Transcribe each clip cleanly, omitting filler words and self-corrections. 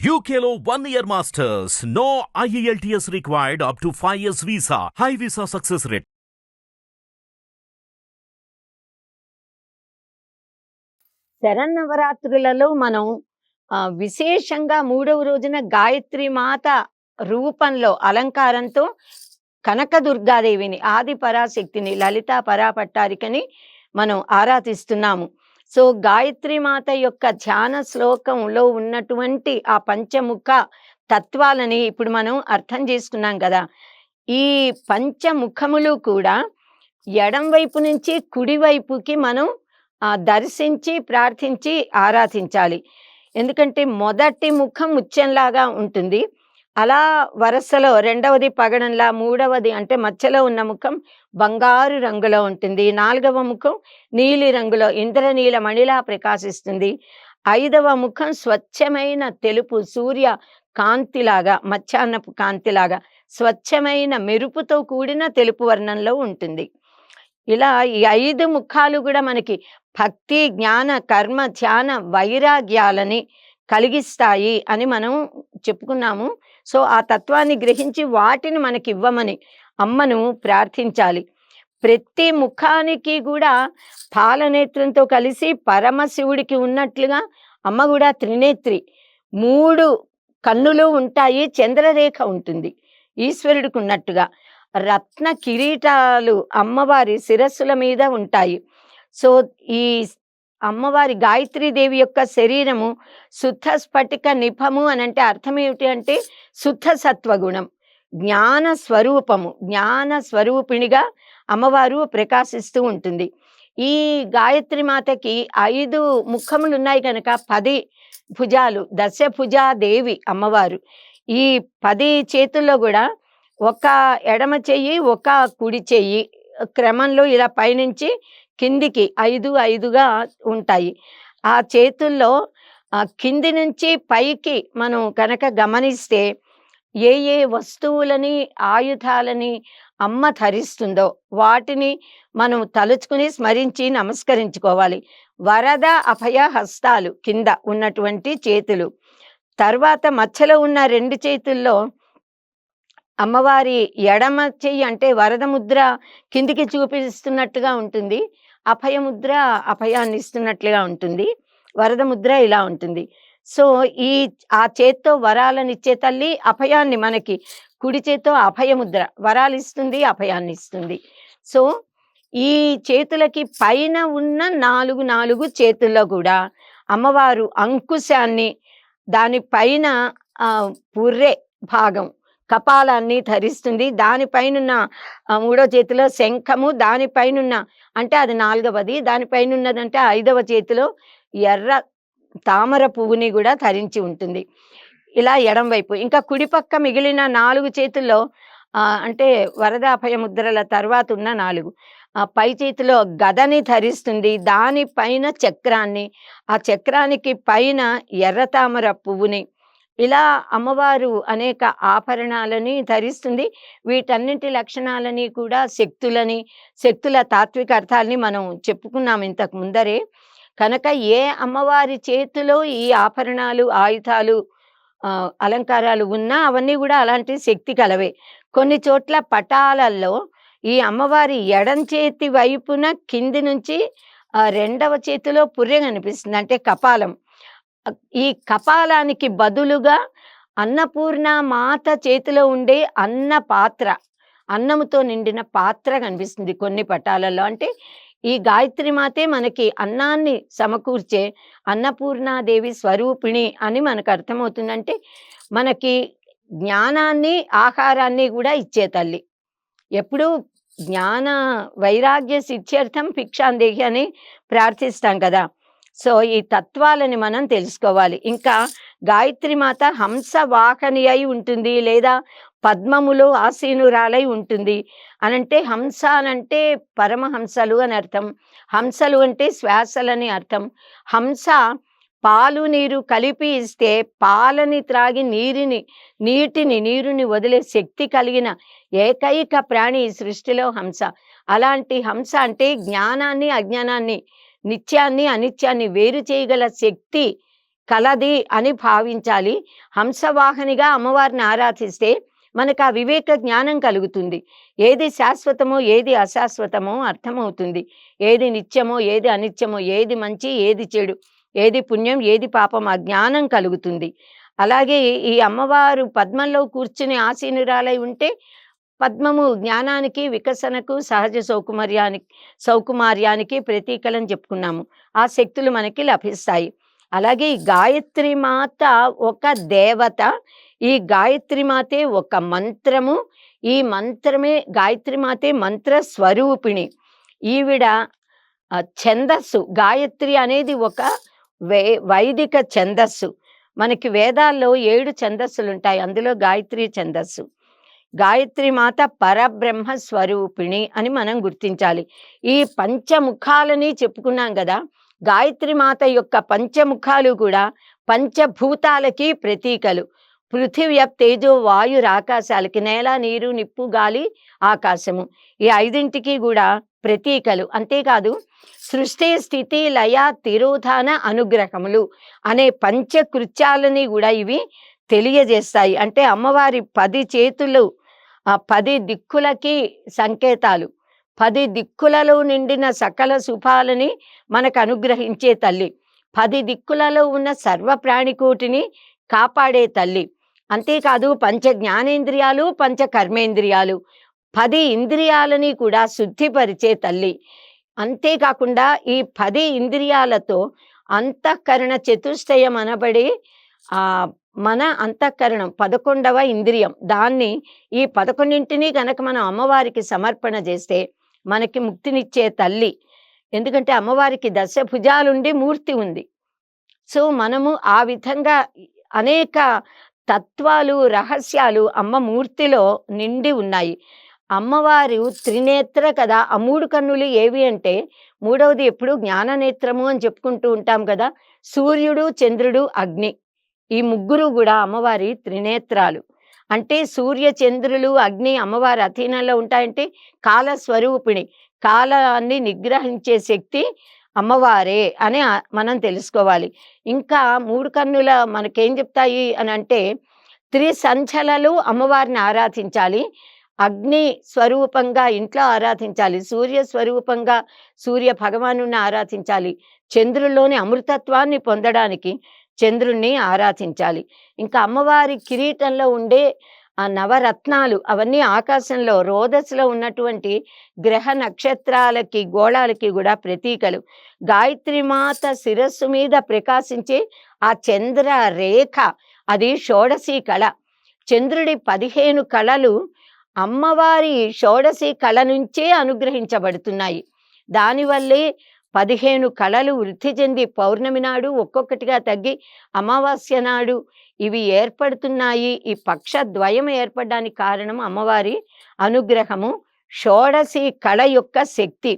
UKLO 1 year masters. No IELTS required up to 5 years visa. High visa success rate. శరన్నవరాత్రులలో మనం విశేషంగా మూడవ రోజున గాయత్రి మాత రూపంలో అలంకారంతో కనకదుర్గాదేవిని ఆది పరాశక్తిని లలితా పరాపట్టారికని మనం ఆరాధిస్తున్నాము. సో గాయత్రి మాత యొక్క ధ్యాన శ్లోకంలో ఉన్నటువంటి ఆ పంచముఖ తత్వాలని ఇప్పుడు మనం అర్థం చేసుకున్నాం కదా. ఈ పంచముఖములు కూడా ఎడం వైపు నుంచి కుడివైపుకి మనం దర్శించి ప్రార్థించి ఆరాధించాలి. ఎందుకంటే మొదటి ముఖం ముత్యంలాగా ఉంటుంది, అలా వరుసలో రెండవది పగడంలా, మూడవది అంటే మధ్యలో ఉన్న ముఖం బంగారు రంగులో ఉంటుంది, నాలుగవ ముఖం నీలి రంగులో ఇంద్రనీల మణిలా ప్రకాశిస్తుంది, ఐదవ ముఖం స్వచ్ఛమైన తెలుపు సూర్య కాంతిలాగా మధ్యాహ్నపు కాంతిలాగా స్వచ్ఛమైన మెరుపుతో కూడిన తెలుపు వర్ణంలో ఉంటుంది. ఇలా ఈ 5 ముఖాలు కూడా మనకి భక్తి జ్ఞాన కర్మ ధ్యాన వైరాగ్యాలని కలిగిస్తాయి అని మనం చెప్పుకున్నాము. సో ఆ తత్వాన్ని గ్రహించి వాటిని మనకి ఇవ్వమని అమ్మను ప్రార్థించాలి. ప్రతి ముఖానికి కూడా పాలనేత్రంతో కలిసి పరమశివుడికి ఉన్నట్లుగా అమ్మ కూడా త్రినేత్రి, 3 కన్నులు ఉంటాయి, చంద్రరేఖ ఉంటుంది ఈశ్వరుడికి ఉన్నట్టుగా. రత్న కిరీటాలు అమ్మవారి శిరస్సుల మీద ఉంటాయి. సో ఈ అమ్మవారి గాయత్రీదేవి యొక్క శరీరము శుద్ధ స్ఫటిక నిభము అని అంటే అర్థం ఏమిటి అంటే శుద్ధ సత్వగుణం, జ్ఞాన స్వరూపము, జ్ఞాన స్వరూపిణిగా అమ్మవారు ప్రకాశిస్తూ ఉంటుంది. ఈ గాయత్రి మాతకి 5 ముఖములు ఉన్నాయి కనుక 10 భుజాలు, దశభుజాదేవి అమ్మవారు. ఈ 10 చేతుల్లో కూడా ఒక ఎడమ చెయ్యి ఒక కుడి చెయ్యి క్రమంలో ఇలా పైనుంచి కిందికి 5 ఉంటాయి. ఆ చేతుల్లో కింది నుంచి పైకి మనం కనుక గమనిస్తే ఏ ఏ వస్తువులని ఆయుధాలని అమ్మ ధరిస్తుందో వాటిని మనం తలుచుకుని స్మరించి నమస్కరించుకోవాలి. వరద అభయ హస్తాలు కింద ఉన్నటువంటి చేతులు, తర్వాత మధ్యలో ఉన్న 2 చేతుల్లో అమ్మవారి ఎడమ చెయ్యి అంటే వరద ముద్ర కిందికి చూపిస్తున్నట్టుగా ఉంటుంది, అభయముద్ర అభయాన్ని ఇస్తున్నట్లుగా ఉంటుంది, వరద ముద్ర ఇలా ఉంటుంది. సో ఆ చేత్తో వరాలను ఇచ్చే తల్లి, అభయాన్ని మనకి కుడి చేత్తో అభయముద్ర వరాలు ఇస్తుంది, అభయాన్ని ఇస్తుంది. సో ఈ చేతులకి పైన ఉన్న 4 చేతుల్లో కూడా అమ్మవారు అంకుశాన్ని, దానిపైన పుర్రె భాగం కపాలాన్ని ధరిస్తుంది, దానిపైనున్న 3వ చేతిలో శంఖము, దానిపైనున్న అంటే అది 4వది, దానిపైనున్నదంటే 5వ చేతిలో ఎర్ర తామర పువ్వుని కూడా ధరించి ఉంటుంది. ఇలా ఎడం వైపు. ఇంకా కుడిపక్క మిగిలిన 4 చేతుల్లో అంటే వరద అభయ ముద్రల తర్వాత ఉన్న 4 పై చేతిలో గదని ధరిస్తుంది, దానిపైన చక్రాన్ని, ఆ చక్రానికి పైన ఎర్ర తామర పువ్వుని, ఇలా అమ్మవారు అనేక ఆభరణాలని ధరిస్తుంది. వీటన్నింటి లక్షణాలని కూడా శక్తుల తాత్విక అర్థాలని మనం చెప్పుకున్నాం ఇంతకు ముందరే. కనుక ఏ అమ్మవారి చేతిలో ఈ ఆభరణాలు ఆయుధాలు అలంకారాలు ఉన్నా అవన్నీ కూడా అలాంటి శక్తి కలవే. కొన్ని చోట్ల పటాలలో ఈ అమ్మవారి ఎడం చేతి వైపున కింది నుంచి 2వ చేతిలో పుర్రె కనిపిస్తుంది, అంటే కపాలం. ఈ కపాలానికి బదులుగా అన్నపూర్ణ మాత చేతిలో ఉండే అన్న పాత్ర, అన్నముతో నిండిన పాత్ర కనిపిస్తుంది కొన్ని పటాలలో. అంటే ఈ గాయత్రి మాతే మనకి అన్నాన్ని సమకూర్చే అన్నపూర్ణాదేవి స్వరూపిణి అని మనకు అర్థమవుతుందంటే మనకి జ్ఞానాన్ని ఆహారాన్ని కూడా ఇచ్చే తల్లి. ఎప్పుడూ జ్ఞాన వైరాగ్య సిద్ధ్యర్థం భిక్షాందేహి అని ప్రార్థిస్తాం కదా. సో ఈ తత్వాలని మనం తెలుసుకోవాలి. ఇంకా గాయత్రి మాత హంస వాహని అయి ఉంటుంది, లేదా పద్మములో ఆసీనురాలై ఉంటుంది అనంటే, హంస అనంటే పరమహంసలు అని అర్థం, హంసలు అంటే శ్వాసలని అర్థం. హంస పాలు నీరు కలిపి ఇస్తే పాలని త్రాగి నీరుని వదిలే శక్తి కలిగిన ఏకైక ప్రాణి ఈ సృష్టిలో హంస. అలాంటి హంస అంటే జ్ఞానాన్ని అజ్ఞానాన్ని, నిత్యాన్ని అనిత్యాన్ని వేరు చేయగల శక్తి కలది అని భావించాలి. హంసవాహనిగా అమ్మవారిని ఆరాధిస్తే మనకు ఆ వివేక జ్ఞానం కలుగుతుంది. ఏది శాశ్వతమో ఏది అశాశ్వతమో అర్థమవుతుంది. ఏది నిత్యమో ఏది అనిత్యమో, ఏది మంచి ఏది చెడు, ఏది పుణ్యం ఏది పాపం, ఆ జ్ఞానం కలుగుతుంది. అలాగే ఈ అమ్మవారు పద్మంలో కూర్చుని ఆసీనురాలై ఉంటే పద్మము జ్ఞానానికి, వికసనకు, సహజ సౌకుమార్యానికి ప్రతీకలని చెప్పుకున్నాము. ఆ శక్తులు మనకి లభిస్తాయి. అలాగే ఈ గాయత్రి మాత ఒక దేవత. ఈ గాయత్రి మాతే ఒక మంత్రము. ఈ మంత్రమే గాయత్రి మాతే మంత్ర స్వరూపిణి. ఈవిడ ఛందస్సు. గాయత్రి అనేది ఒక వైదిక ఛందస్సు. మనకి వేదాల్లో 7 ఛందస్సులుంటాయి. అందులో గాయత్రి ఛందస్సు. గాయత్రి మాత పరబ్రహ్మ స్వరూపిణి అని మనం గుర్తించాలి. ఈ పంచముఖాలని చెప్పుకున్నాం కదా. గాయత్రి మాత యొక్క పంచముఖాలు కూడా పంచభూతాలకి ప్రతీకలు. పృథివ్య తేజో వాయురాకాశాలకి, నేల నీరు నిప్పు గాలి ఆకాశము, ఈ 5ంటికి కూడా ప్రతీకలు. అంతేకాదు సృష్టి స్థితి లయ తిరోధాన అనుగ్రహములు అనే పంచకృత్యాలని కూడా ఇవి తెలియజేస్తాయి. అంటే అమ్మవారి 10 చేతులు 10 దిక్కులకి సంకేతాలు. 10 దిక్కులలో నిండిన సకల శుభాలని మనకు అనుగ్రహించే తల్లి. 10 దిక్కులలో ఉన్న సర్వ ప్రాణికోటిని కాపాడే తల్లి. అంతేకాదు పంచ జ్ఞానేంద్రియాలు, పంచ కర్మేంద్రియాలు, 10 ఇంద్రియాలని కూడా శుద్ధిపరిచే తల్లి. అంతేకాకుండా ఈ 10 ఇంద్రియాలతో అంతఃకరణ చతుష్టయం అనబడి మన అంతఃకరణం 11వ ఇంద్రియం. దాన్ని ఈ 11ంటిని కనుక మనం అమ్మవారికి సమర్పణ చేస్తే మనకి ముక్తినిచ్చే తల్లి. ఎందుకంటే అమ్మవారికి దశభుజాలుండి మూర్తి ఉంది. సో మనము ఆ విధంగా అనేక తత్వాలు, రహస్యాలు అమ్మ మూర్తిలో నిండి ఉన్నాయి. అమ్మవారు త్రినేత్ర కదా. ఆ 3 కన్నులు ఏవి అంటే, మూడవది ఎప్పుడు జ్ఞాననేత్రము అని చెప్పుకుంటూ ఉంటాం కదా. సూర్యుడు, చంద్రుడు, అగ్ని, ఈ ముగ్గురు కూడా అమ్మవారి త్రినేత్రాలు. అంటే సూర్య చంద్రులు అగ్ని అమ్మవారి అధీనంలో ఉంటాయంటే కాల స్వరూపిణి, కాలాన్ని నిగ్రహించే శక్తి అమ్మవారే అని మనం తెలుసుకోవాలి. ఇంకా 3 కన్నుల మనకేం చెప్తాయి అని అంటే, త్రిసంధ్యలలో అమ్మవారిని ఆరాధించాలి. అగ్ని స్వరూపంగా ఇంట్లో ఆరాధించాలి. సూర్య స్వరూపంగా సూర్య భగవాను ఆరాధించాలి. చంద్రుల్లోని అమృతత్వాన్ని పొందడానికి చంద్రుణ్ణి ఆరాధించాలి. ఇంకా అమ్మవారి కిరీటంలో ఉండే ఆ నవరత్నాలు అవన్నీ ఆకాశంలో రోదస్లో ఉన్నటువంటి గ్రహ నక్షత్రాలకి గోళాలకి కూడా ప్రతీకలు. గాయత్రి మాత శిరస్సు మీద ప్రకాశించే ఆ చంద్ర రేఖ అది షోడశి కళ. చంద్రుడి 15 కళలు అమ్మవారి షోడశి కళ నుంచే అనుగ్రహించబడుతున్నాయి. దానివల్లే 15 కళలు వృద్ధి చెంది పౌర్ణమి నాడు ఒక్కొక్కటిగా తగ్గి అమావాస్య నాడు ఇవి ఏర్పడుతున్నాయి. ఈ పక్షద్వయం ఏర్పడడానికి కారణం అమ్మవారి అనుగ్రహము, షోడశి కళ యొక్క శక్తి.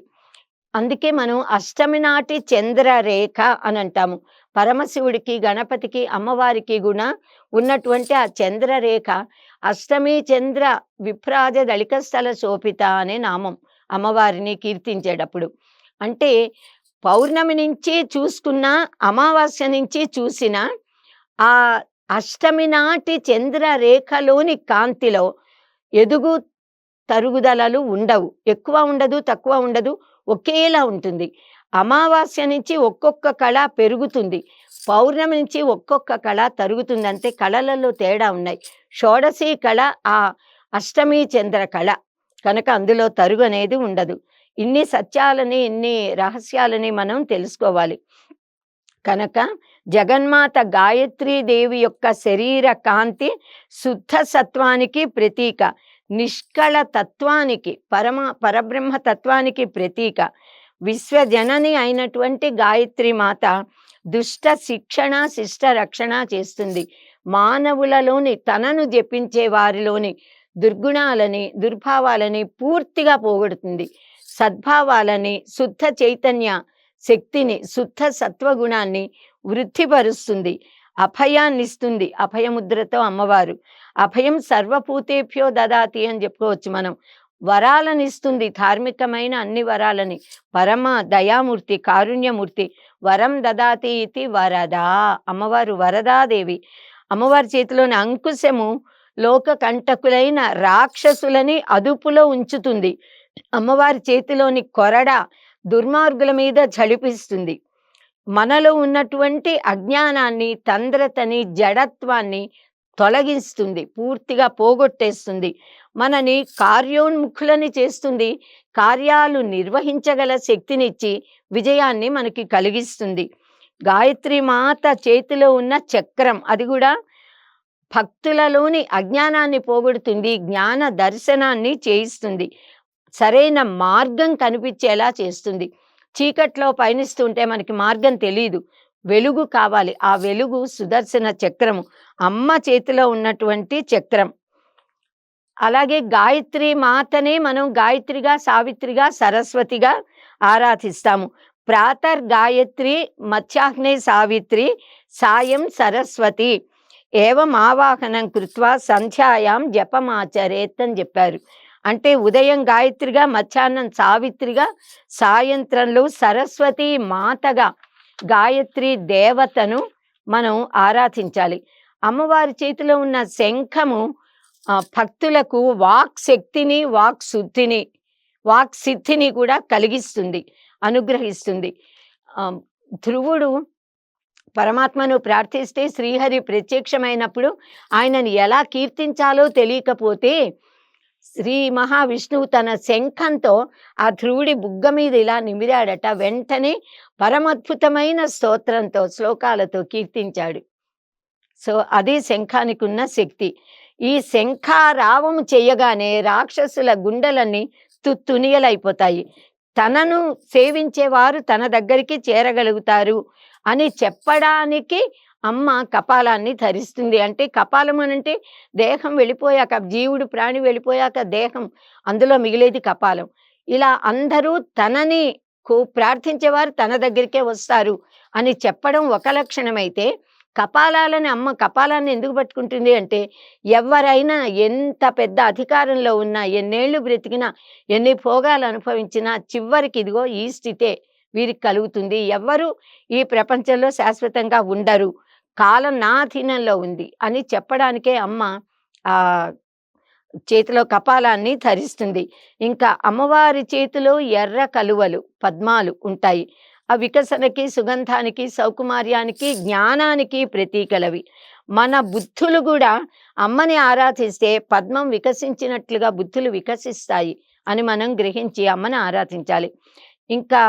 అందుకే మనం అష్టమి నాటి చంద్రరేఖ అని అంటాము. పరమశివుడికి, గణపతికి, అమ్మవారికి కూడా ఉన్నటువంటి ఆ చంద్రరేఖ అష్టమి చంద్ర విభ్రాజ దళికస్థల శోభిత అనే నామం అమ్మవారిని కీర్తించేటప్పుడు. అంటే పౌర్ణమి నుంచి చూసుకున్నా, అమావాస్య నుంచి చూసినా ఆ అష్టమి నాటి చంద్రరేఖలోని కాంతిలో ఎదుగు తరుగుదలలు ఉండవు. ఎక్కువ ఉండదు, తక్కువ ఉండదు, ఒకేలా ఉంటుంది. అమావాస్య నుంచి ఒక్కొక్క కళ పెరుగుతుంది, పౌర్ణమి నుంచి ఒక్కొక్క కళ తరుగుతుంది. అంతే, కళలలో తేడా ఉన్నాయి. షోడశి కళ ఆ అష్టమి చంద్ర కళ కనుక అందులో తరుగు అనేది ఉండదు. ఇన్ని సత్యాలని, ఇన్ని రహస్యాలని మనం తెలుసుకోవాలి. కనుక జగన్మాత గాయత్రీదేవి యొక్క శరీర కాంతి శుద్ధ సత్వానికి ప్రతీక, నిష్కళ తత్వానికి, పరబ్రహ్మ తత్వానికి ప్రతీక. విశ్వజనని అయినటువంటి గాయత్రి మాత దుష్ట శిక్షణ, శిష్ట రక్షణ చేస్తుంది. మానవులలోని తనను జపించే వారిలోని దుర్గుణాలని, దుర్భావాలని పూర్తిగా పోగొడుతుంది. సద్భావాలని, శుద్ధ చైతన్య శక్తిని, శుద్ధ సత్వగుణాన్ని వృద్ధిపరుస్తుంది. అభయాన్నిస్తుంది. అభయముద్రతో అమ్మవారు అభయం సర్వభూతేభ్యో దదాతి అని చెప్పుకోవచ్చు మనం. వరాలనిస్తుంది, ధార్మికమైన అన్ని వరాలని. పరమ దయామూర్తి, కారుణ్యమూర్తి, వరం దదాతి ఇతి వరదా. అమ్మవారు వరదాదేవి. అమ్మవారి చేతిలోని అంకుశము లోక కంటకులైన రాక్షసులని అదుపులో ఉంచుతుంది. అమ్మవారి చేతిలోని కొరడ దుర్మార్గుల మీద ఝళిపిస్తుంది. మనలో ఉన్నటువంటి అజ్ఞానాన్ని, తంద్రతని, జడత్వాన్ని తొలగిస్తుంది, పూర్తిగా పోగొట్టేస్తుంది. మనని కార్యోన్ముఖులని చేస్తుంది. కార్యాలు నిర్వహించగల శక్తినిచ్చి విజయాన్ని మనకి కలిగిస్తుంది. గాయత్రి మాత చేతిలో ఉన్న చక్రం, అది కూడా భక్తులలోని అజ్ఞానాన్ని పోగొడుతుంది, జ్ఞాన దర్శనాన్ని చేయిస్తుంది, సరైన మార్గం కనిపించేలా చేస్తుంది. చీకట్లో పయనిస్తుంటే మనకి మార్గం తెలీదు, వెలుగు కావాలి. ఆ వెలుగు సుదర్శన చక్రము, అమ్మ చేతిలో ఉన్నటువంటి చక్రం. అలాగే గాయత్రి మాతనే మనం గాయత్రిగా, సావిత్రిగా, సరస్వతిగా ఆరాధిస్తాము. ప్రాతర్ గాయత్రి, మధ్యాహ్నే సావిత్రి, సాయం సరస్వతి, ఏవం ఆవాహనం కృత్వా సంధ్యాయాం జపమాచరేత్ అని చెప్పారు. అంటే ఉదయం గాయత్రిగా, మధ్యాహ్నం సావిత్రిగా, సాయంత్రంలో సరస్వతి మాతగా గాయత్రి దేవతను మనం ఆరాధించాలి. అమ్మవారి చేతిలో ఉన్న శంఖము భక్తులకు వాక్ శక్తిని, వాక్ శుద్ధిని, వాక్ సిద్ధిని కూడా కలిగిస్తుంది, అనుగ్రహిస్తుంది. ధ్రువుడు పరమాత్మను ప్రార్థిస్తే శ్రీహరి ప్రత్యక్షమైనప్పుడు ఆయనను ఎలా కీర్తించాలో తెలియకపోతే శ్రీ మహావిష్ణువు తన శంఖంతో ఆ ధ్రువుడి బుగ్గ మీద ఇలా నిమిరాడట. వెంటనే పరమద్భుతమైన స్తోత్రంతో, శ్లోకాలతో కీర్తించాడు. సో అది శంఖానికి ఉన్న శక్తి. ఈ శంఖారావం చేయగానే రాక్షసుల గుండెలన్నీ తుత్తునియలైపోతాయి. తనను సేవించేవారు తన దగ్గరికి చేరగలుగుతారు అని చెప్పడానికి అమ్మ కపాలాన్ని ధరిస్తుంది. అంటే కపాలం అనంటే దేహం వెళ్ళిపోయాక, జీవుడు ప్రాణి వెళ్ళిపోయాక దేహం, అందులో మిగిలేది కపాలం. ఇలా అందరూ తనని ప్రార్థించేవారు తన దగ్గరికే వస్తారు అని చెప్పడం ఒక లక్షణమైతే, కపాలాలని అమ్మ కపాలాన్ని ఎందుకు పట్టుకుంటుంది అంటే, ఎవరైనా ఎంత పెద్ద అధికారంలో ఉన్నా, ఎన్నేళ్ళు బ్రతికినా, ఎన్ని భోగాలు అనుభవించినా, చివరికి ఇదిగో ఈ స్థితే వీరికి కలుగుతుంది. ఎవ్వరూ ఈ ప్రపంచంలో శాశ్వతంగా ఉండరు, కాలం నా అధీనంలో ఉంది అని చెప్పడానికే అమ్మ ఆ చేతిలో కపాలాన్ని ధరిస్తుంది. ఇంకా అమ్మవారి చేతిలో ఎర్ర కలువలు, పద్మాలు ఉంటాయి. ఆ వికసనకి, సుగంధానికి, సౌకుమార్యానికి, జ్ఞానానికి ప్రతీకలవి. మన బుద్ధులు కూడా అమ్మని ఆరాధిస్తే పద్మం వికసించినట్లుగా బుద్ధులు వికసిస్తాయి అని మనం గ్రహించి అమ్మని ఆరాధించాలి. ఇంకా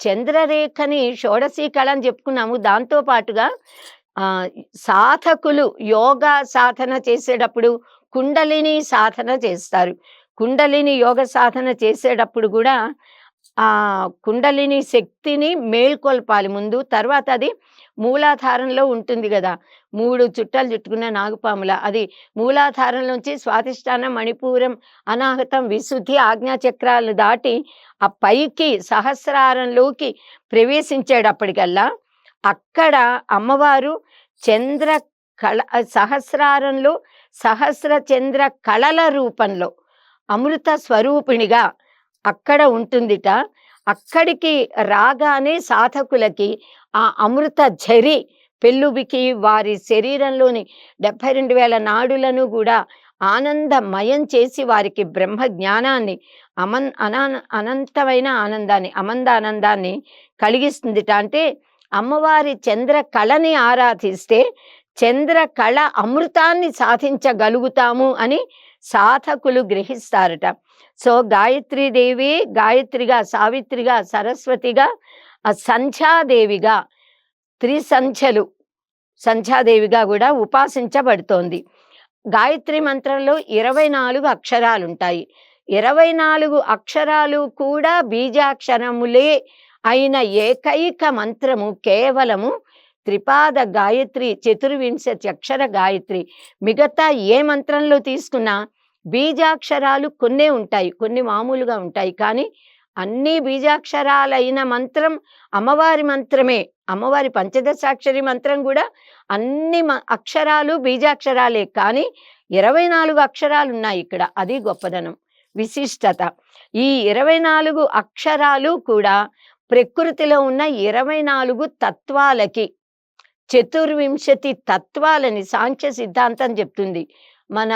చంద్రరేఖని షోడశీ కళ అని చెప్పుకున్నాము. దాంతో పాటుగా సాధకులు యోగా సాధన చేసేటప్పుడు కుండలిని సాధన చేస్తారు. కుండలిని యోగ సాధన చేసేటప్పుడు కూడా ఆ కుండలిని శక్తిని మేల్కొల్పాలి ముందు. తర్వాత అది మూలాధారంలో ఉంటుంది కదా, 3 చుట్టాలు చుట్టుకున్న నాగుపాముల, అది మూలాధారంలోంచి స్వాధిష్టానం, మణిపూరం, అనాహతం, విశుద్ధి, ఆజ్ఞాచక్రాలను దాటి ఆ పైకి సహస్రారంలోకి ప్రవేశించేటప్పటికల్లా అక్కడ అమ్మవారు చంద్ర కళ, సహస్రారంలో సహస్ర చంద్ర కళల రూపంలో అమృత స్వరూపిణిగా అక్కడ ఉంటుందిట. అక్కడికి రాగానే సాధకులకి ఆ అమృత ఝరి పెళ్ళుబికి వారి శరీరంలోని 72,000 నాడులను కూడా ఆనందమయం చేసి వారికి బ్రహ్మ జ్ఞానాన్ని, అనంతమైన ఆనందాన్ని, అమందానందాన్ని కలిగిస్తుందిట. అంటే అమ్మవారి చంద్ర కళని ఆరాధిస్తే చంద్ర కళ అమృతాన్ని సాధించగలుగుతాము అని సాధకులు గ్రహిస్తారట. సో గాయత్రీదేవి గాయత్రిగా, సావిత్రిగా, సరస్వతిగా, సంధ్యాదేవిగా, త్రిసంధ్యలు సంధ్యాదేవిగా కూడా ఉపాసించబడుతోంది. గాయత్రి మంత్రంలో 24 అక్షరాలుంటాయి. 24 అక్షరాలు కూడా బీజాక్షరములే అయిన ఏకైక మంత్రము కేవలము త్రిపాద గాయత్రి, 24 అక్షర గాయత్రి. మిగతా ఏ మంత్రంలో తీసుకున్నా బీజాక్షరాలు కొన్నే ఉంటాయి, కొన్ని మామూలుగా ఉంటాయి. కానీ అన్ని బీజాక్షరాలైన మంత్రం అమ్మవారి మంత్రమే. అమ్మవారి పంచదశాక్షరి మంత్రం కూడా అన్ని అక్షరాలు బీజాక్షరాలే, కానీ 24 అక్షరాలు ఉన్నాయి ఇక్కడ. అది గొప్పదనం, విశిష్టత. ఈ 24 అక్షరాలు కూడా ప్రకృతిలో ఉన్న 24 తత్వాలకి, చతుర్వింశతి తత్వాలని సాంఖ్య సిద్ధాంతం చెప్తుంది. మన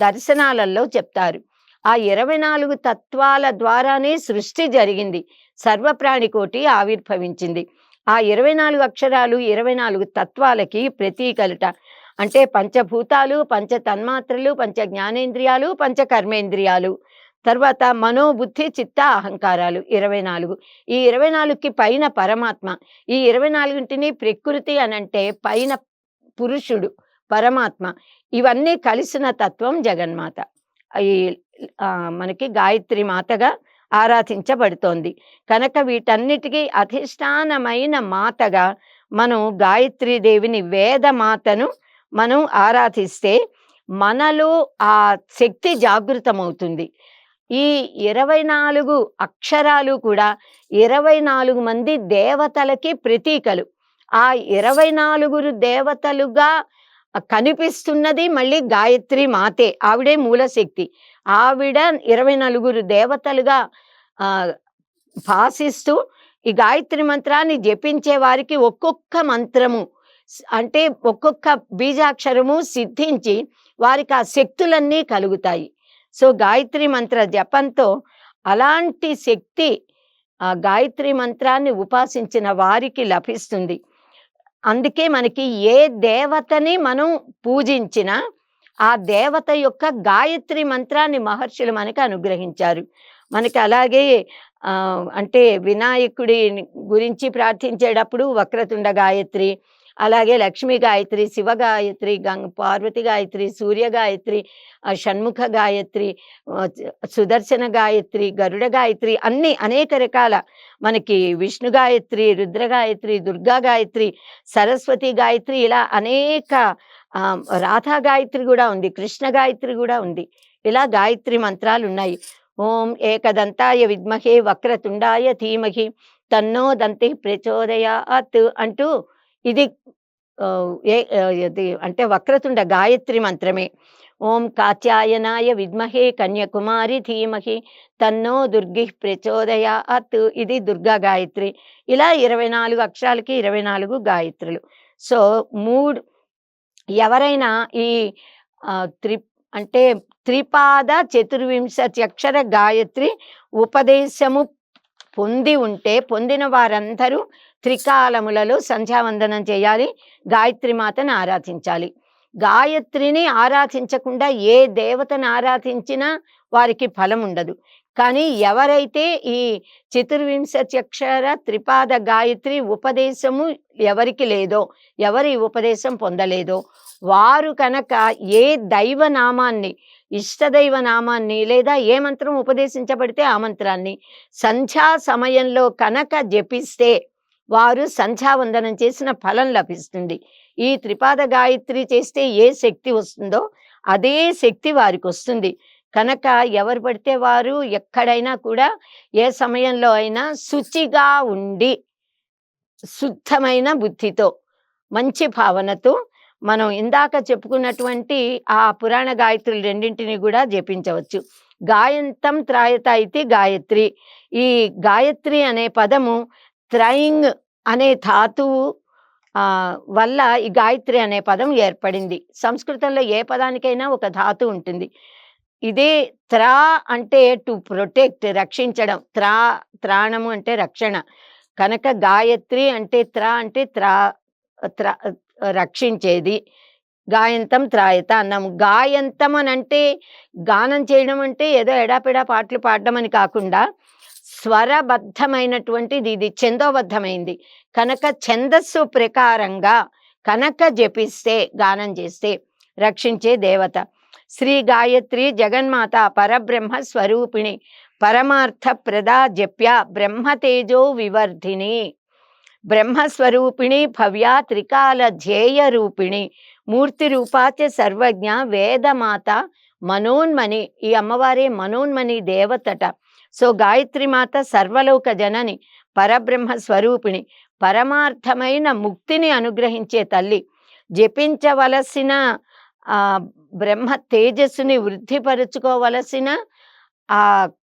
దర్శనాలలో చెప్తారు. ఆ 24 తత్వాల ద్వారానే సృష్టి జరిగింది. సర్వప్రాణికోటి ఆవిర్భవించింది. ఆ 24 అక్షరాలు 24 తత్వాలకి ప్రతీకలుట. అంటే పంచభూతాలు, పంచ తన్మాత్రలు, పంచ జ్ఞానేంద్రియాలు, పంచ కర్మేంద్రియాలు. తర్వాత మనోబుద్ధి చిత్త అహంకారాలు 24. ఈ 24కి పైన పరమాత్మ. ఈ 24ంటిని ప్రకృతి అనంటే పైన పురుషుడు పరమాత్మ. ఇవన్నీ కలిసిన తత్వం జగన్మాత. ఈ మనకి గాయత్రి మాతగా ఆరాధించబడుతోంది. కనుక వీటన్నిటికీ అధిష్టానమైన మాతగా మనం గాయత్రీ దేవిని, వేదమాతను మనం ఆరాధిస్తే మనలో ఆ శక్తి జాగృతమవుతుంది. ఈ 24 అక్షరాలు కూడా 24 మంది దేవతలకి ప్రతీకలు. ఆ 24 దేవతలుగా కనిపిస్తున్నది మళ్ళీ గాయత్రి మాతే. ఆవిడే మూలశక్తి. ఆవిడ 24 దేవతలుగా భాసిస్తూ ఈ గాయత్రి మంత్రాన్ని జపించే వారికి ఒక్కొక్క మంత్రము అంటే ఒక్కొక్క బీజాక్షరము సిద్ధించి వారికి ఆ శక్తులన్నీ కలుగుతాయి. సో గాయత్రి మంత్ర జపంతో అలాంటి శక్తి ఆ గాయత్రి మంత్రాన్ని ఉపాసించిన వారికి లభిస్తుంది. అందుకే మనకి ఏ దేవతని మనం పూజించినా ఆ దేవత యొక్క గాయత్రి మంత్రాన్ని మహర్షులు మనకు అనుగ్రహించారు. మనకి అలాగే అంటే వినాయకుడి గురించి ప్రార్థించేటప్పుడు వక్రతుండ గాయత్రి, అలాగే లక్ష్మీ గాయత్రి, శివ గాయత్రి, పార్వతి గాయత్రి, సూర్య గాయత్రి, షణ్ముఖ గాయత్రి, సుదర్శన గాయత్రి, గరుడ గాయత్రి, అన్ని అనేక రకాల మనకి విష్ణు గాయత్రి, రుద్ర గాయత్రి, దుర్గా గాయత్రి, సరస్వతి గాయత్రి, ఇలా అనేక రాధా గాయత్రి కూడా ఉంది, కృష్ణ గాయత్రి కూడా ఉంది. ఇలా గాయత్రి మంత్రాలు ఉన్నాయి. ఓం ఏకదంతాయ విద్మహే వక్రతుండాయ ధీమహి తన్నో దంతి ప్రచోదయాత్ అంటూ ఇది అంటే వక్రతుండ గాయత్రి మంత్రమే. ఓం కాత్యాయనాయ విద్మహే కన్యాకుమారి ధీమహి తన్నో దుర్గి ప్రచోదయాత్ ఇది దుర్గా గాయత్రి. ఇలా 24 అక్షరాలకి 24 గాయత్రులు. సో ఎవరైనా ఈ అంటే త్రిపాద చతుర్వింశతి అక్షర గాయత్రి ఉపదేశము పొందిన వారందరూ త్రికాలములలో సంధ్యావందనం చేయాలి, గాయత్రి మాతను ఆరాధించాలి. గాయత్రిని ఆరాధించకుండా ఏ దేవతను ఆరాధించినా వారికి ఫలం ఉండదు. కానీ ఎవరైతే ఈ చతుర్వింశతి అక్షర త్రిపాద గాయత్రి ఉపదేశము ఎవరికి లేదో, ఎవరి ఉపదేశం పొందలేదో వారు కనుక ఏ దైవనామాన్ని, ఇష్టదైవ నామాన్ని లేదా ఏ మంత్రం ఉపదేశించబడితే ఆ మంత్రాన్ని సంధ్యా సమయంలో కనుక జపిస్తే వారు సంధ్యావందనం చేసిన ఫలం లభిస్తుంది. ఈ త్రిపాద గాయత్రి చేస్తే ఏ శక్తి వస్తుందో అదే శక్తి వారికి వస్తుంది. కనుక ఎవరు పడితే వారు ఎక్కడైనా కూడా ఏ సమయంలో అయినా శుచిగా ఉండి శుద్ధమైన బుద్ధితో మంచి భావనతో మనం ఇందాక చెప్పుకున్నటువంటి ఆ పురాణ గాయత్రులు రెండింటిని కూడా జపించవచ్చు. గాయంతం త్రాయత ఇది గాయత్రి. ఈ గాయత్రి అనే పదము త్రైంగ్ అనే ధాతువు వల్ల ఈ గాయత్రి అనే పదం ఏర్పడింది. సంస్కృతంలో ఏ పదానికైనా ఒక ధాతు ఉంటుంది. ఇదే త్రా అంటే టు ప్రొటెక్ట్, రక్షించడం. త్రాణము అంటే రక్షణ. కనుక గాయత్రి అంటే అంటే రక్షించేది. గాయంతం త్రాయత అన్నాము. గాయంతం అని అంటే గానం చేయడం అంటే ఏదో ఎడాపెడా పాటలు పాడడం అని కాకుండా స్వరబద్ధమైనటువంటిది, ఇది ఛందోబద్ధమైంది. కనుక ఛందస్సు ప్రకారంగా కనుక జపిస్తే, గానం చేస్తే రక్షించే దేవత శ్రీ గాయత్రి జగన్మాత పరబ్రహ్మ స్వరూపిణి పరమార్థ ప్రదా జప్య బ్రహ్మతేజో వివర్ధిని బ్రహ్మస్వరూపిణి భవ్యా త్రికాల ధ్యేయ రూపిణి మూర్తి రూపాచ సర్వజ్ఞ వేదమాత మనోన్మణి. ఈ అమ్మవారే మనోన్మణి దేవతట. సో గాయత్రి మాత సర్వలోక జనని, పరబ్రహ్మ స్వరూపిణి, పరమార్థమైన ముక్తిని అనుగ్రహించే తల్లి. జపించవలసిన బ్రహ్మ తేజస్సుని వృద్ధిపరుచుకోవలసిన ఆ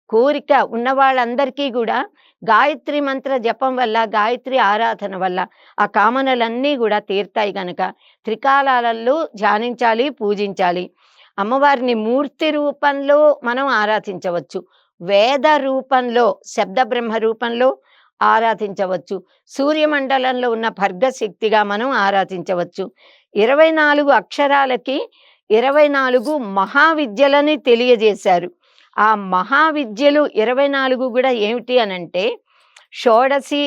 కోరిక ఉన్న వాళ్ళందరికీ కూడా గాయత్రి మంత్ర జపం వల్ల, గాయత్రి ఆరాధన వల్ల ఆ కామనలన్నీ కూడా తీరుతాయి గనక త్రికాలాలలో ధ్యానించాలి, పూజించాలి. అమ్మవారిని మూర్తి రూపంలో మనం ఆరాధించవచ్చు. వేద రూపంలో, శబ్ద బ్రహ్మ రూపంలో ఆరాధించవచ్చు. సూర్యమండలంలో ఉన్న భర్గశక్తిగా మనం ఆరాధించవచ్చు. 24 అక్షరాలకి 24 మహావిద్యలని తెలియజేశారు. ఆ మహావిద్యలు 24 కూడా ఏమిటి అనంటే షోడశి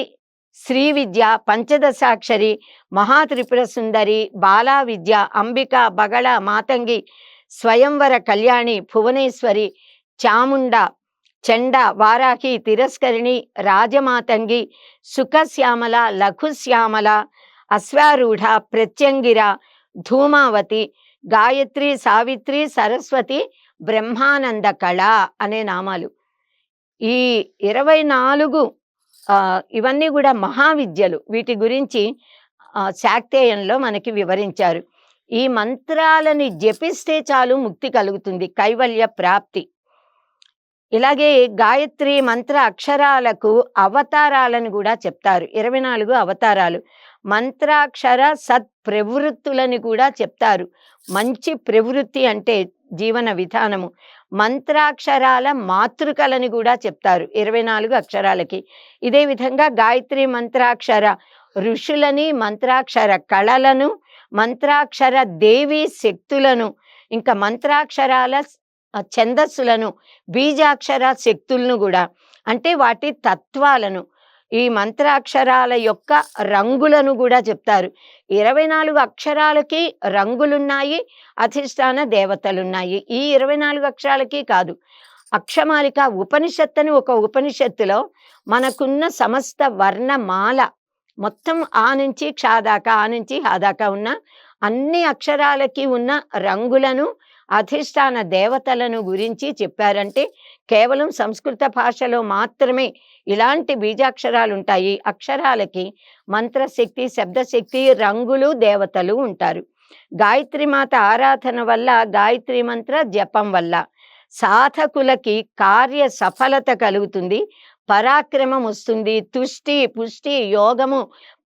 శ్రీ విద్య, పంచదశాక్షరి, మహాత్రిపుర సుందరి, బాలా విద్య, అంబిక, బగళ, మాతంగి, స్వయంవర కళ్యాణి, భువనేశ్వరి, చాముండ, చండ, వారాహి, తిరస్కరిణి, రాజమాతంగి, సుఖశ్యామల, లఘుశ్యామల, అశ్వారూఢ, ప్రత్యంగిర, ధూమావతి, గాయత్రి, సావిత్రి, సరస్వతి, బ్రహ్మానంద కళ అనే నామాలు. ఈ 24 ఇవన్నీ కూడా మహావిద్యలు. వీటి గురించి శాక్తేయంలో మనకి వివరించారు. ఈ మంత్రాలని జపిస్తే చాలు ముక్తి కలుగుతుంది, కైవల్య ప్రాప్తి. ఇలాగే గాయత్రి మంత్ర అక్షరాలకు అవతారాలను కూడా చెప్తారు. 24 అవతారాలు. మంత్రాక్షర సత్ప్రవృత్తులని కూడా చెప్తారు. మంచి ప్రవృత్తి అంటే జీవన విధానము. మంత్రాక్షరాల మాతృకలని కూడా చెప్తారు 24 అక్షరాలకి. ఇదే విధంగా గాయత్రి మంత్రాక్షర ఋషులని, మంత్రాక్షర కళలను, మంత్రాక్షర దేవీ శక్తులను, ఇంకా మంత్రాక్షరాల ఛందస్సులను, బీజాక్షర శక్తులను కూడా, అంటే వాటి తత్వాలను, ఈ మంత్రాక్షరాల యొక్క రంగులను కూడా చెప్తారు. 24 అక్షరాలకి రంగులున్నాయి, అధిష్టాన దేవతలున్నాయి. ఈ 24 అక్షరాలకి కాదు, అక్షమాలిక ఉపనిషత్తు అని ఒక ఉపనిషత్తులో మనకున్న సమస్త వర్ణమాల మొత్తం ఆ నుంచి క్ష దాకా, ఆ నుంచి హ దాకా ఉన్న అన్ని అక్షరాలకి ఉన్న రంగులను, అధిష్టాన దేవతలను గురించి చెప్పారంటే కేవలం సంస్కృత భాషలో మాత్రమే ఇలాంటి బీజాక్షరాలు ఉంటాయి. అక్షరాలకి మంత్రశక్తి, శబ్దశక్తి, రంగులు, దేవతలు ఉంటారు. గాయత్రి మాత ఆరాధన వల్ల, గాయత్రి మంత్ర జపం వల్ల సాధకులకి కార్య సఫలత కలుగుతుంది, పరాక్రమం వస్తుంది, తుష్టి, పుష్టి, యోగము,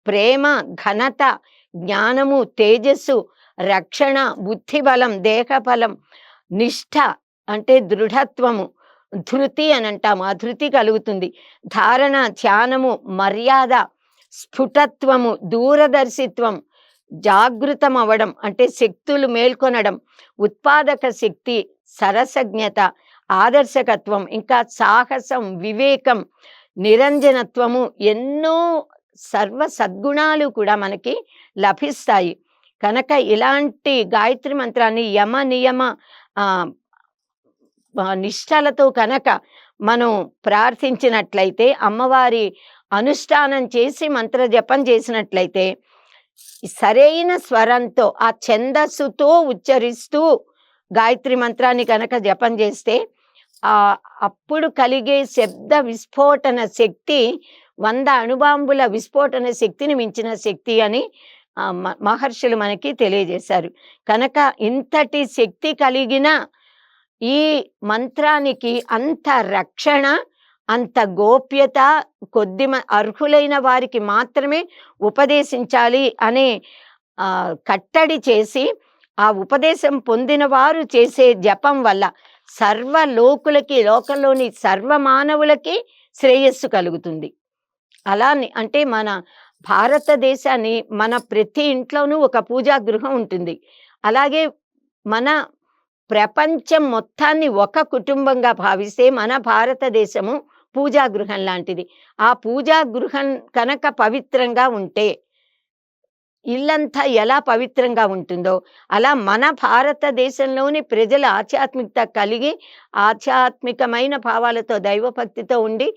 ప్రేమ, ఘనత, జ్ఞానము, తేజస్సు, రక్షణ, బుద్ధిబలం, దేహబలం, నిష్ఠ అంటే దృఢత్వము, ధృతి అని అంటాము, ఆ ధృతి కలుగుతుంది. ధారణ, ధ్యానము, మర్యాద, స్ఫుటత్వము, దూరదర్శిత్వం, జాగృతం అవ్వడం అంటే శక్తులు మేల్కొనడం, ఉత్పాదక శక్తి, సరసజ్ఞత, ఆదర్శకత్వం, ఇంకా సాహసం, వివేకం, నిరంజనత్వము, ఎన్నో సర్వ సద్గుణాలు కూడా మనకి లభిస్తాయి. కనుక ఇలాంటి గాయత్రి మంత్రాన్ని యమ నియమ నిష్టలతో కనుక మనం ప్రార్థించినట్లయితే, అమ్మవారి అనుష్ఠానం చేసి మంత్ర జపం చేసినట్లయితే, సరైన స్వరంతో ఆ ఛందస్సుతో ఉచ్చరిస్తూ గాయత్రి మంత్రాన్ని కనుక జపం చేస్తే అప్పుడు కలిగే శబ్ద విస్ఫోటన శక్తి 100 అణుబాంబుల విస్ఫోటన శక్తిని మించిన శక్తి అని మహర్షులు మనకి తెలియజేశారు. కనుక ఇంతటి శక్తి కలిగిన ఈ మంత్రానికి అంత రక్షణ, అంత గోప్యత, కొద్ది అర్హులైన వారికి మాత్రమే ఉపదేశించాలి అనే కట్టడి చేసి, ఆ ఉపదేశం పొందిన వారు చేసే జపం వల్ల సర్వలోకులకి, లోకంలోని సర్వమానవులకి శ్రేయస్సు కలుగుతుంది. అలానే అంటే మన భారతదేశాన్ని, మన ప్రతి ఇంట్లోనూ ఒక పూజా గృహం ఉంటుంది. అలాగే మన ప్రపంచం మొత్తాన్ని ఒక కుటుంబంగా భావిస్తే మన భారతదేశము పూజా గృహం లాంటిది. ఆ పూజా గృహం కనుక పవిత్రంగా ఉంటే ఇల్లంతా ఎలా పవిత్రంగా ఉంటుందో, అలా మన భారతదేశంలోని ప్రజల ఆధ్యాత్మికత కలిగి, ఆధ్యాత్మికమైన భావాలతో, దైవభక్తితో ఉండి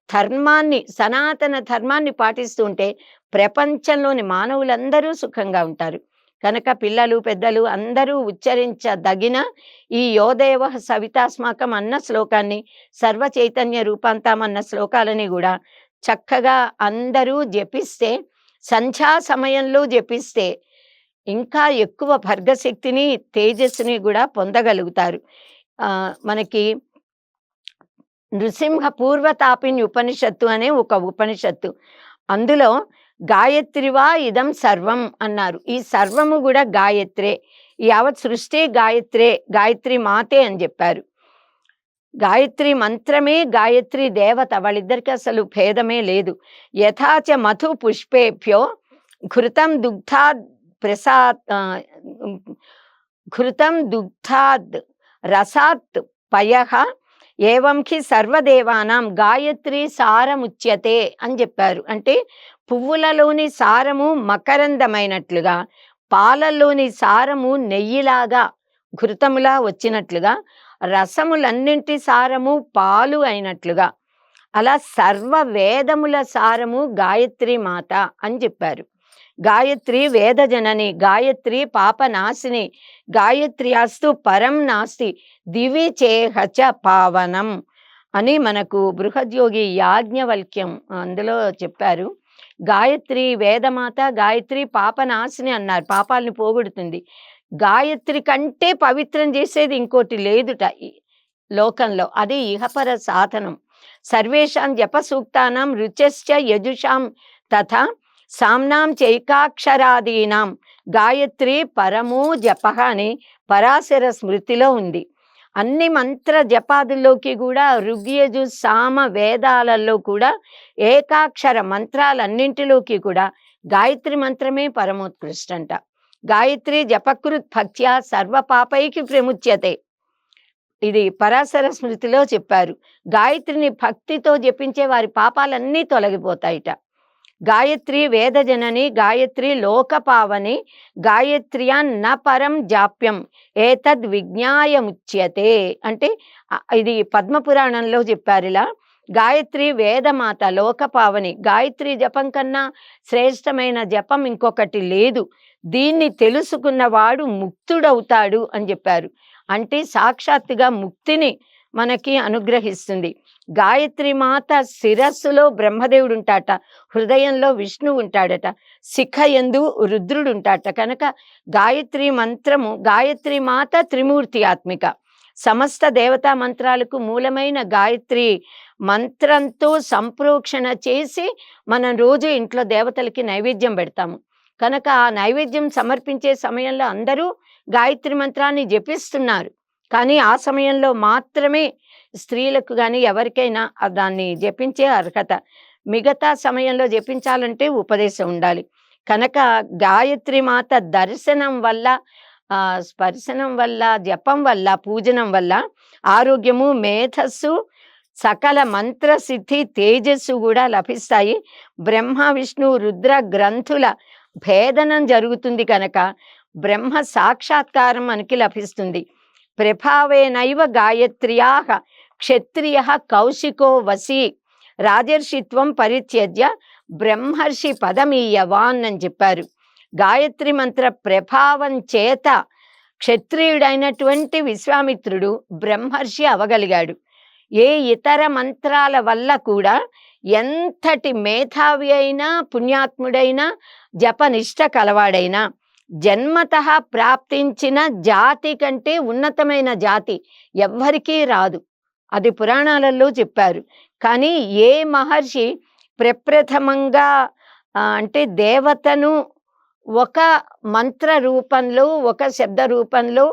ధర్మాన్ని, సనాతన ధర్మాన్ని పాటిస్తూ ఉంటే ప్రపంచంలోని మానవులందరూ సుఖంగా ఉంటారు. కనుక పిల్లలు, పెద్దలు అందరూ ఉచ్చరించదగిన ఈ యోదేవ సవితాస్మాకం అన్న శ్లోకాన్ని, సర్వ చైతన్య రూపాంతం అన్న శ్లోకాలని కూడా చక్కగా అందరూ జపిస్తే, సంధ్యా సమయంలో జపిస్తే ఇంకా ఎక్కువ భర్గశక్తిని, తేజస్సుని కూడా పొందగలుగుతారు. మనకి నృసింహ పూర్వతాపిని ఉపనిషత్తు అనే ఒక ఉపనిషత్తు. అందులో గాయత్రివా ఇదం సర్వం అన్నారు. ఈ సర్వము కూడా గాయత్రే. ఈ యావత్ సృష్టి గాయత్రే, గాయత్రి మాతే అని చెప్పారు. గాయత్రి మంత్రమే గాయత్రి దేవత, వాళ్ళిద్దరికి అసలు భేదమే లేదు. యథాచ మధు పుష్పేభ్యో ఘృతం దుగ్ధాద్ ప్రసాద్ ఘృతం దుగ్ధాద్ రసాత్ పయః ఏవం హి సర్వదేవానాం గాయత్రి సారముచ్యతే అని చెప్పారు. అంటే పువ్వులలోని సారము మకరందమైనట్లుగా, పాలల్లోని సారము నెయ్యిలాగా ఘృతములా వచ్చినట్లుగా, రసములన్నింటి సారము పాలు అయినట్లుగా, అలా సర్వ వేదముల సారము గాయత్రి మాత అని చెప్పారు. గాయత్రి వేదజనని, గాయత్రి పాపనాశిని, గాయత్ర్యాస్తు పరం నాస్తి దివి చేహచ పావనం అని మనకు బృహద్యోగి యాజ్ఞవల్క్యం అందులో చెప్పారు. గాయత్రి వేదమాత, గాయత్రి పాపనాశిని అన్నారు, పాపాలని పోగొడుతుంది. గాయత్రి కంటే పవిత్రం చేసేది ఇంకోటి లేదుట ఈ లోకంలో, అది ఇహపర సాధనం. సర్వేషాం జప సూక్తానాం రుచశ్చ యజుషాం తథా సామ్నాం చైకాక్షరాదీనాం గాయత్రి పరమో జప అని పరాశర స్మృతిలో ఉంది. అన్ని మంత్ర జపాదుల్లోకి కూడా ఋగ్యజు సామ వేదాలలో కూడా ఏకాక్షర మంత్రాలన్నింటిలోకి కూడా గాయత్రి మంత్రమే పరమోత్కృష్టంట. గాయత్రి జపకృత్ భక్త్యా సర్వ పాపైకి ప్రముచ్యతే. ఇది పరాశర స్మృతిలో చెప్పారు. గాయత్రిని భక్తితో జపించే వారి పాపాలన్నీ తొలగిపోతాయిట. గాయత్రి వేదజనని, గాయత్రి లోకపావని, గాయత్ర్యా న పరం జాప్యం ఏతద్ విజ్ఞాయముచ్యతే. అంటే ఇది పద్మపురాణంలో చెప్పారు ఇలా. గాయత్రి వేదమాత, లోకపావని, గాయత్రి జపం కన్నా శ్రేష్టమైన జపం ఇంకొకటి లేదు, దీన్ని తెలుసుకున్నవాడు ముక్తుడవుతాడు అని చెప్పారు. అంటే సాక్షాత్తుగా ముక్తిని మనకి అనుగ్రహిస్తుంది. గాయత్రి మాత శిరస్సులో బ్రహ్మదేవుడు ఉంటాట, హృదయంలో విష్ణువు ఉంటాడట, శిఖ యందు రుద్రుడు ఉంటాట. కనుక గాయత్రి మంత్రము, గాయత్రి మాత త్రిమూర్తి ఆత్మిక, సమస్త దేవతా మంత్రాలకు మూలమైన గాయత్రి మంత్రంతో సంప్రోక్షణ చేసి మనం రోజు ఇంట్లో దేవతలకి నైవేద్యం పెడతాము. కనుక ఆ నైవేద్యం సమర్పించే సమయంలో అందరూ గాయత్రి మంత్రాన్ని జపిస్తున్నారు. కానీ ఆ సమయంలో మాత్రమే స్త్రీలకు కానీ ఎవరికైనా దాన్ని జపించే అర్హత. మిగతా సమయంలో జపించాలంటే ఉపదేశం ఉండాలి. కనుక గాయత్రి మాత దర్శనం వల్ల, స్పర్శనం వల్ల, జపం వల్ల, పూజనం వల్ల ఆరోగ్యము, మేధస్సు, సకల మంత్రసిద్ధి, తేజస్సు కూడా లభిస్తాయి. బ్రహ్మ విష్ణు రుద్ర గ్రంథుల భేదనం జరుగుతుంది కనుక బ్రహ్మ సాక్షాత్కారం మనకి లభిస్తుంది. ప్రభావేనైవ గాయత్ర్యాః క్షత్రియః కౌశికో వసి రాజర్షిత్వం పరిత్యజ్య బ్రహ్మర్షి పదమీయవాన్ అని చెప్పారు. గాయత్రి మంత్ర ప్రభావం చేత క్షత్రియుడైనటువంటి విశ్వామిత్రుడు బ్రహ్మర్షి అవగలిగాడు. ఏ ఇతర మంత్రాల వల్ల కూడా ఎంతటి మేధావి అయినా, పుణ్యాత్ముడైనా, జపనిష్ట కలవాడైనా జన్మతః ప్రాప్తించిన జాతి కంటే ఉన్నతమైన జాతి ఎవ్వరికీ రాదు. అది పురాణాలలో చెప్పారు. కానీ ఏ మహర్షి ప్రప్రథమంగా అంటే దేవతను ఒక మంత్ర రూపంలో, ఒక శబ్ద రూపంలో,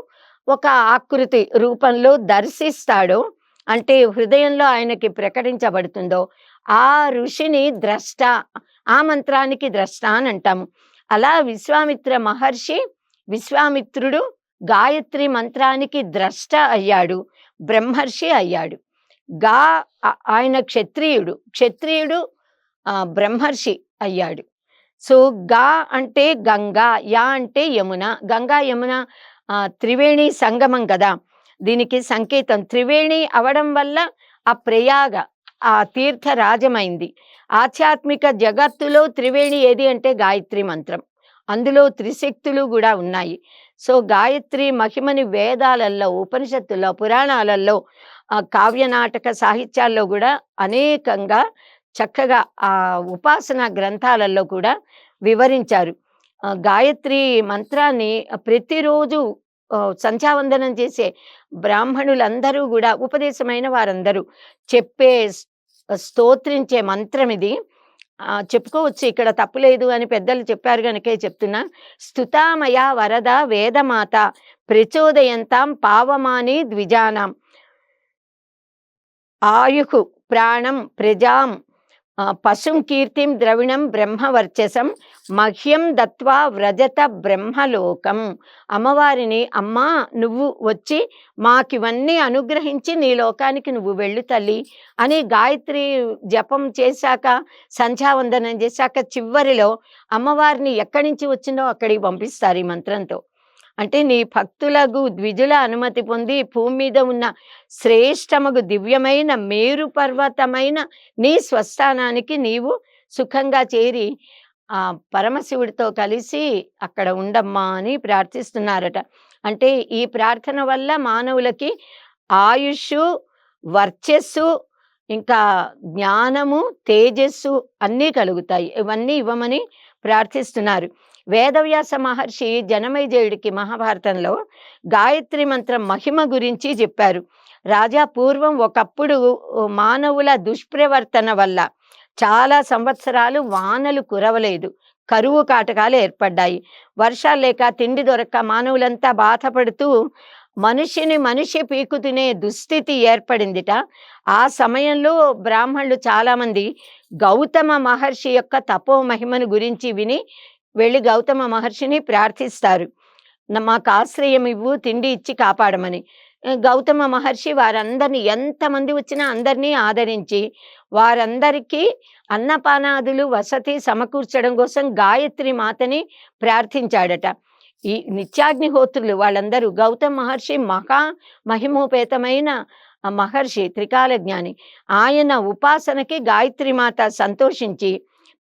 ఒక ఆకృతి రూపంలో దర్శిస్తాడో, అంటే హృదయంలో ఆయనకి ప్రకటించబడుతుందో, ఆ ఋషిని ద్రష్ట, ఆ మంత్రానికి ద్రష్ట అని అంటాము. అలా విశ్వామిత్ర మహర్షి, విశ్వామిత్రుడు గాయత్రి మంత్రానికి ద్రష్ట అయ్యాడు, బ్రహ్మర్షి అయ్యాడు. ఆయన క్షత్రియుడు, క్షత్రియుడు బ్రహ్మర్షి అయ్యాడు. సో గా అంటే గంగా, యా అంటే యమున. గంగా యమున త్రివేణి సంగమం కదా, దీనికి సంకేతం. త్రివేణి అవడం వల్ల ఆ ప్రయాగ, ఆ తీర్థ రాజమైంది. ఆధ్యాత్మిక జగత్తులో త్రివేణి ఏది అంటే గాయత్రి మంత్రం. అందులో త్రిశక్తులు కూడా ఉన్నాయి. సో గాయత్రి మహిమని వేదాలలో, ఉపనిషత్తుల్లో, పురాణాలలో, కావ్య నాటక సాహిత్యాల్లో కూడా అనేకంగా చక్కగా ఆ ఉపాసన గ్రంథాలలో కూడా వివరించారు. గాయత్రి మంత్రాన్ని ప్రతిరోజు సంధ్యావందనం చేసే బ్రాహ్మణులందరూ గూడా, ఉపదేశమైన వారందరూ చెప్పే స్తోత్రించే మంత్రం ఇది. చెప్పుకోవచ్చు, ఇక్కడ తప్పులేదు అని పెద్దలు చెప్పారు గనుకే చెప్తున్నా. స్తుతామయ వరద వేదమాత ప్రచోదయంతాం పావమాని ద్విజానాం ఆయుః ప్రాణం ప్రజాం పశుం కీర్తిం ద్రవిణం బ్రహ్మవర్చసం మహ్యం దత్వా వ్రజత బ్రహ్మలోకం. అమ్మవారిని, అమ్మా నువ్వు వచ్చి మాకివన్నీ అనుగ్రహించి నీ లోకానికి నువ్వు వెళ్ళు తల్లి అని గాయత్రి జపం చేశాక, సంధ్యావందనం చేశాక చివరిలో అమ్మవారిని ఎక్కడి నుంచి వచ్చిందో అక్కడికి పంపిస్తారు ఈ మంత్రంతో. అంటే నీ భక్తులకు ద్విజుల అనుమతి పొంది భూమి మీద ఉన్న శ్రేష్టమగు దివ్యమైన మేరు పర్వతమైన నీ స్వస్థానానికి నీవు సుఖంగా చేరి పరమశివుడితో కలిసి అక్కడ ఉండమ్మా అని ప్రార్థిస్తున్నారట. అంటే ఈ ప్రార్థన వల్ల మానవులకి ఆయుష్, వర్చస్సు, ఇంకా జ్ఞానము, తేజస్సు అన్నీ కలుగుతాయి. ఇవన్నీ ఇవ్వమని ప్రార్థిస్తున్నారు. వేదవ్యాస మహర్షి జనమేజయుడికి మహాభారతంలో గాయత్రి మంత్రం మహిమ గురించి చెప్పారు. రాజా, పూర్వం ఒకప్పుడు మానవుల దుష్ప్రవర్తన వల్ల చాలా సంవత్సరాలు వానలు కురవలేదు, కరువు కాటకాలు ఏర్పడ్డాయి. వర్షాలు లేక, తిండి దొరక్క మానవులంతా బాధపడుతూ మనిషి పీకు తినే దుస్థితి ఏర్పడిందిట. ఆ సమయంలో బ్రాహ్మణులు చాలామంది గౌతమ మహర్షి యొక్క తపో మహిమను గురించి విని వెళ్ళి గౌతమ మహర్షిని ప్రార్థిస్తారు, మాకు ఆశ్రయం ఇవ్వు, తిండి ఇచ్చి కాపాడమని. గౌతమ మహర్షి వారందరినీ, ఎంతమంది వచ్చినా అందరినీ ఆదరించి వారందరికీ అన్నపానాదులు వసతి సమకూర్చడం కోసం గాయత్రి మాతని ప్రార్థించాడట. ఈ నిత్యాగ్నిహోత్రులు వాళ్ళందరూ, గౌతమ మహర్షి మహా మహిమోపేతమైన మహర్షి, త్రికాల జ్ఞాని. ఆయన ఉపాసనకి గాయత్రి మాత సంతోషించి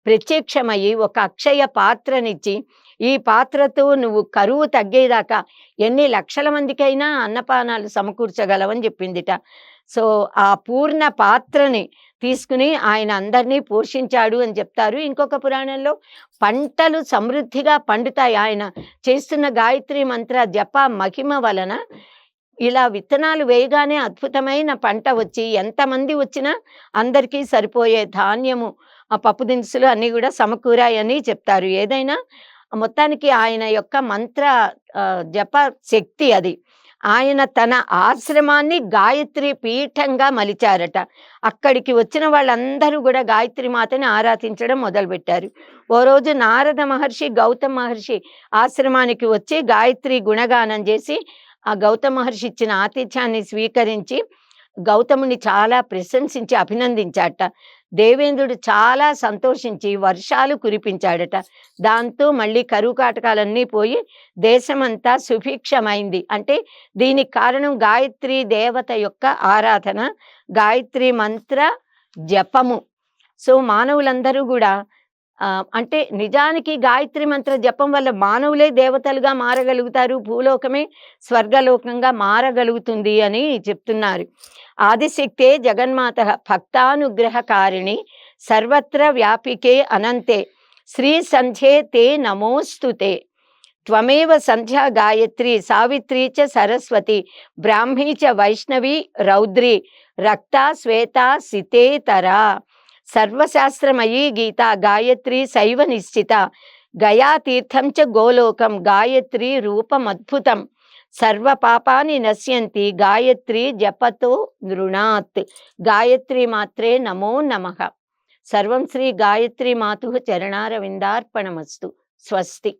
ప్రత్యక్షమయ్యి ఒక అక్షయ పాత్రనిచ్చి, ఈ పాత్రతో నువ్వు కరువు తగ్గేదాకా ఎన్ని లక్షల మందికైనా అన్నపానాలు సమకూర్చగలవని చెప్పిందిట. సో ఆ పూర్ణ పాత్రని తీసుకుని ఆయన అందరినీ పోషించాడు అని చెప్తారు. ఇంకొక పురాణంలో పంటలు సమృద్ధిగా పండుతాయి ఆయన చేస్తున్న గాయత్రి మంత్ర జప మహిమ వలన. ఇలా విత్తనాలు వేయగానే అద్భుతమైన పంట వచ్చి ఎంతమంది వచ్చినా అందరికీ సరిపోయే ధాన్యము, పప్పు దినుసులు అన్నీ కూడా సమకూరాయని చెప్తారు. ఏదైనా మొత్తానికి ఆయన యొక్క మంత్ర జప శక్తి అది. ఆయన తన ఆశ్రమాన్ని గాయత్రి పీఠంగా మలిచారట. అక్కడికి వచ్చిన వాళ్ళందరూ కూడా గాయత్రి మాతని ఆరాధించడం మొదలుపెట్టారు. ఓ రోజు నారద మహర్షి గౌతమ మహర్షి ఆశ్రమానికి వచ్చి గాయత్రి గుణగానం చేసి ఆ గౌతమ మహర్షి ఇచ్చిన ఆతిథ్యాన్ని స్వీకరించి గౌతముని చాలా ప్రశంసించి అభినందించాట. దేవేంద్రుడు చాలా సంతోషించి వర్షాలు కురిపించాడట. దాంతో మళ్ళీ కరువు కాటకాలన్నీ పోయి దేశమంతా సుభిక్షమైంది. అంటే దీనికి కారణం గాయత్రి దేవత యొక్క ఆరాధన, గాయత్రి మంత్ర జపము. సో మానవులందరూ కూడా అంటే నిజానికి గాయత్రి మంత్ర జపం వల్ల మానవులే దేవతలుగా మారగలుగుతారు, భూలోకమే స్వర్గలోకంగా మారగలుగుతుంది అని చెప్తున్నారు. ఆదిశక్తే జగన్మాత భక్తానుగ్రహకారిణి సర్వత్ర వ్యాపికే అనంతే శ్రీ సంధ్యే తే నమోస్తుతే త్వమేవ సంధ్యా గాయత్రి సావిత్రీ చ సరస్వతి బ్రాహ్మీ చ వైష్ణవి రౌద్రి రక్తా శ్వేతా సితేతరా సర్వశాస్త్రమయీ గీత గాయత్రి శైవ నిశ్చిత గయా తీర్థం చ గోలోకం గాయత్రి రూపమద్భుతం సర్వ పాపాని నశ్యంతి గాయత్రి జపతో నృణాత్. గాయత్రి మాత్రే నమో నమః. సర్వం శ్రీ గాయత్రి మాతుః చరణారవిందార్పణమస్తు. స్వస్తి.